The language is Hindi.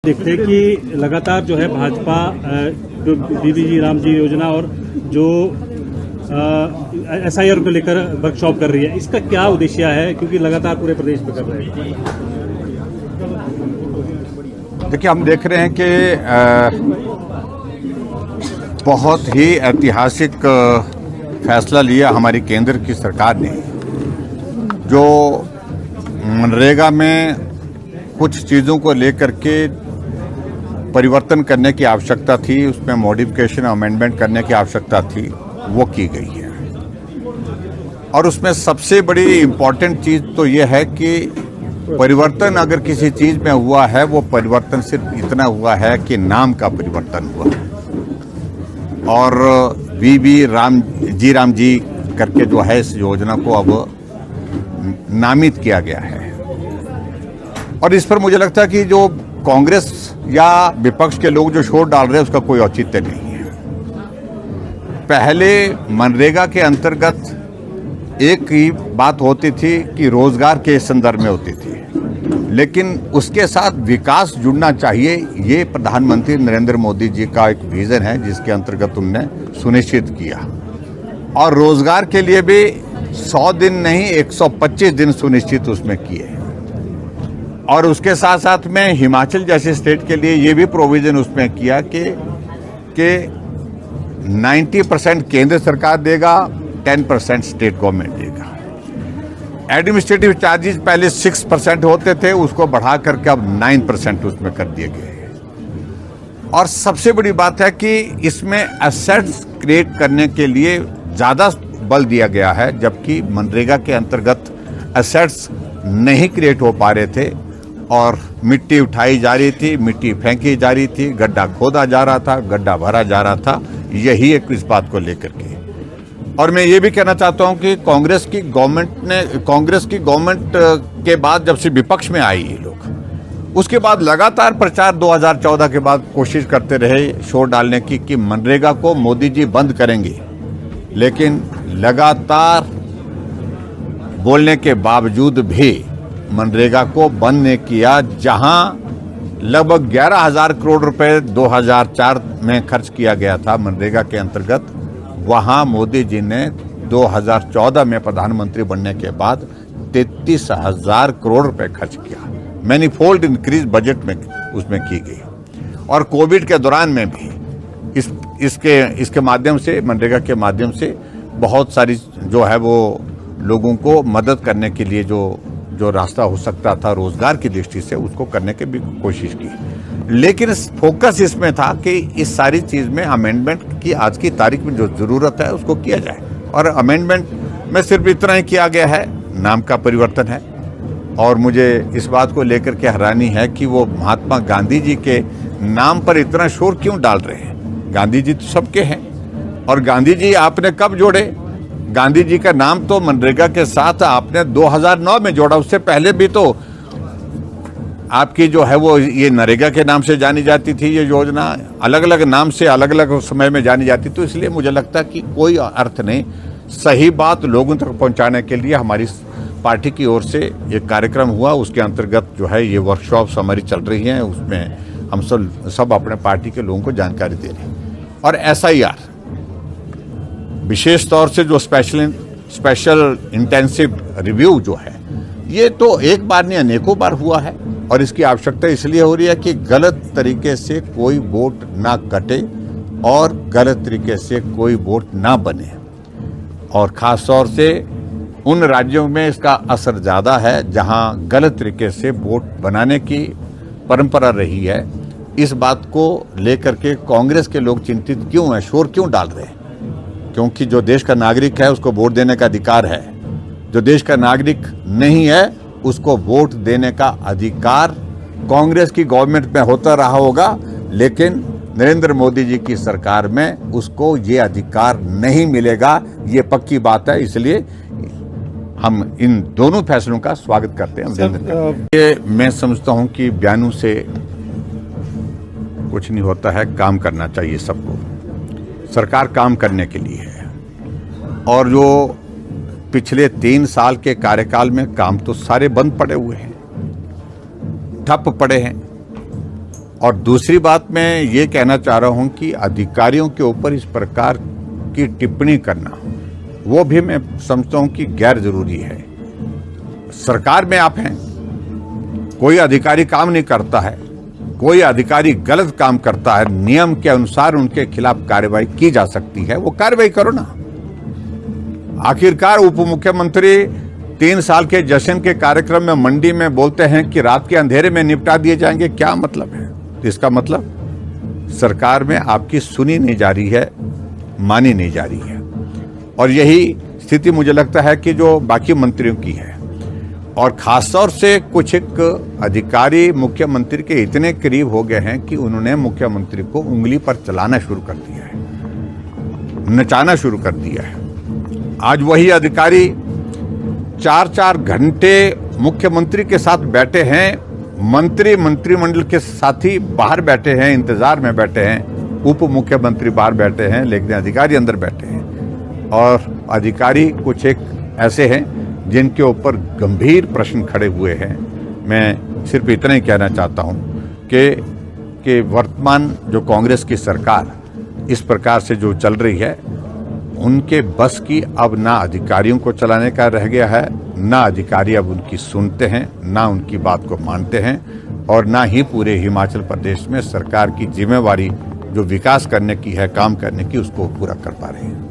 देखते हैं कि लगातार जो है भाजपा जो बीबीजी राम जी योजना और जो एसआईआर को लेकर वर्कशॉप कर रही है, इसका क्या उद्देश्य है? क्योंकि लगातार पूरे प्रदेश में कर रहे हैं। देखिए, हम देख रहे हैं कि बहुत ही ऐतिहासिक फैसला लिया हमारी केंद्र की सरकार ने, जो मनरेगा में कुछ चीज़ों को लेकर के परिवर्तन करने की आवश्यकता थी, उसमें मॉडिफिकेशन अमेंडमेंट करने की आवश्यकता थी, वो की गई है। और उसमें सबसे बड़ी इम्पॉर्टेंट चीज़ तो ये है कि परिवर्तन अगर किसी चीज़ में हुआ है, वो परिवर्तन सिर्फ इतना हुआ है कि नाम का परिवर्तन हुआ और राम जी करके जो है इस योजना को अब नामित किया गया है। और इस पर मुझे लगता है कि जो कांग्रेस या विपक्ष के लोग जो शोर डाल रहे हैं, उसका कोई औचित्य नहीं है। पहले मनरेगा के अंतर्गत एक ही बात होती थी कि रोजगार के संदर्भ में होती थी, लेकिन उसके साथ विकास जुड़ना चाहिए। ये प्रधानमंत्री नरेंद्र मोदी जी का एक विजन है, जिसके अंतर्गत उन्होंने सुनिश्चित किया। और रोजगार के लिए भी 100 दिन नहीं 125 दिन सुनिश्चित उसमें किए। और उसके साथ साथ में हिमाचल जैसे स्टेट के लिए ये भी प्रोविजन उसमें किया कि 90% केंद्र सरकार देगा, 10% स्टेट गवर्नमेंट देगा। एडमिनिस्ट्रेटिव चार्जेस पहले 6% होते थे, उसको बढ़ा करके अब 9% उसमें कर दिए गए। और सबसे बड़ी बात है कि इसमें एसेट्स क्रिएट करने के लिए ज़्यादा बल दिया गया है, जबकि मनरेगा के अंतर्गत एसेट्स नहीं क्रिएट हो पा रहे थे और मिट्टी उठाई जा रही थी, मिट्टी फेंकी जा रही थी, गड्ढा खोदा जा रहा था, गड्ढा भरा जा रहा था। यही एक इस बात को लेकर के। और मैं ये भी कहना चाहता हूं कि कांग्रेस की गवर्नमेंट के बाद जब से विपक्ष में आई ये लोग, उसके बाद लगातार प्रचार 2014 के बाद कोशिश करते रहे शोर डालने की कि मनरेगा को मोदी जी बंद करेंगे, लेकिन लगातार बोलने के बावजूद भी मनरेगा को बंद नहीं किया। जहां लगभग 11,000 करोड़ रुपए 2004 में खर्च किया गया था मनरेगा के अंतर्गत, वहां मोदी जी ने 2014 में प्रधानमंत्री बनने के बाद 33,000 करोड़ रुपए खर्च किया। मैनीफोल्ड इंक्रीज बजट में उसमें की गई। और कोविड के दौरान में भी इसके माध्यम से, मनरेगा के माध्यम से बहुत सारी जो है वो लोगों को मदद करने के लिए जो रास्ता हो सकता था रोजगार की दृष्टि से, उसको करने की भी कोशिश की। लेकिन फोकस इसमें था कि इस सारी चीज में अमेंडमेंट की आज की तारीख में जो जरूरत है उसको किया जाए। और अमेंडमेंट में सिर्फ इतना ही किया गया है, नाम का परिवर्तन है। और मुझे इस बात को लेकर के हैरानी है कि वो महात्मा गांधी जी के नाम पर इतना शोर क्यों डाल रहे हैं। गांधी जी तो सबके हैं। और गांधी जी आपने कब जोड़े? गांधी जी का नाम तो मनरेगा के साथ आपने 2009 में जोड़ा। उससे पहले भी तो आपकी जो है वो ये नरेगा के नाम से जानी जाती थी। ये योजना अलग अलग नाम से अलग अलग समय में जानी जाती। तो इसलिए मुझे लगता है कि कोई अर्थ नहीं। सही बात लोगों तक पहुंचाने के लिए हमारी पार्टी की ओर से एक कार्यक्रम हुआ, उसके अंतर्गत जो है ये वर्कशॉप्स हमारी चल रही हैं। उसमें हम सब अपने पार्टी के लोगों को जानकारी दे रहे हैं। और एसआईआर विशेष तौर से जो स्पेशल इंटेंसिव रिव्यू जो है, ये तो एक बार नहीं अनेकों बार हुआ है। और इसकी आवश्यकता इसलिए हो रही है कि गलत तरीके से कोई वोट ना कटे और गलत तरीके से कोई वोट ना बने। और खास तौर से उन राज्यों में इसका असर ज्यादा है जहां गलत तरीके से वोट बनाने की परंपरा रही है। इस बात को लेकर के कांग्रेस के लोग चिंतित क्यों हैं, शोर क्यों डाल रहे हैं? क्योंकि जो देश का नागरिक है उसको वोट देने का अधिकार है। जो देश का नागरिक नहीं है उसको वोट देने का अधिकार कांग्रेस की गवर्नमेंट में होता रहा होगा, लेकिन नरेंद्र मोदी जी की सरकार में उसको ये अधिकार नहीं मिलेगा। ये पक्की बात है। इसलिए हम इन दोनों फैसलों का स्वागत करते हैं। ये मैं समझता हूं कि बयानों से कुछ नहीं होता है, काम करना चाहिए सबको। सरकार काम करने के लिए है। और जो पिछले 3 साल के कार्यकाल में काम तो सारे बंद पड़े हुए हैं, ठप पड़े हैं। और दूसरी बात मैं ये कहना चाह रहा हूं कि अधिकारियों के ऊपर इस प्रकार की टिप्पणी करना वो भी मैं समझता हूं कि गैर जरूरी है। सरकार में आप हैं, कोई अधिकारी काम नहीं करता है, कोई अधिकारी गलत काम करता है, नियम के अनुसार उनके खिलाफ कार्रवाई की जा सकती है, वो कार्रवाई करो ना। आखिरकार उप मुख्यमंत्री 3 साल के जश्न के कार्यक्रम में मंडी में बोलते हैं कि रात के अंधेरे में निपटा दिए जाएंगे, क्या मतलब है? इसका मतलब सरकार में आपकी सुनी नहीं जा रही है, मानी नहीं जा रही है। और यही स्थिति मुझे लगता है कि जो बाकी मंत्रियों की है, और खासतौर से कुछ एक अधिकारी मुख्यमंत्री के इतने करीब हो गए हैं कि उन्होंने मुख्यमंत्री को उंगली पर चलाना शुरू कर दिया है, नचाना शुरू कर दिया है। आज वही अधिकारी 4-4 घंटे मुख्यमंत्री के साथ बैठे हैं, मंत्रिमंडल के साथी बाहर बैठे हैं, इंतजार में बैठे हैं, उप मुख्यमंत्री बाहर बैठे हैं, लेकिन अधिकारी अंदर बैठे हैं। और अधिकारी कुछ एक ऐसे हैं जिनके ऊपर गंभीर प्रश्न खड़े हुए हैं। मैं सिर्फ इतना ही कहना चाहता हूं कि वर्तमान जो कांग्रेस की सरकार इस प्रकार से जो चल रही है, उनके बस की अब ना अधिकारियों को चलाने का रह गया है, ना अधिकारी अब उनकी सुनते हैं, ना उनकी बात को मानते हैं, और ना ही पूरे हिमाचल प्रदेश में सरकार की जिम्मेवारी जो विकास करने की है, काम करने की, उसको पूरा कर पा रहे हैं।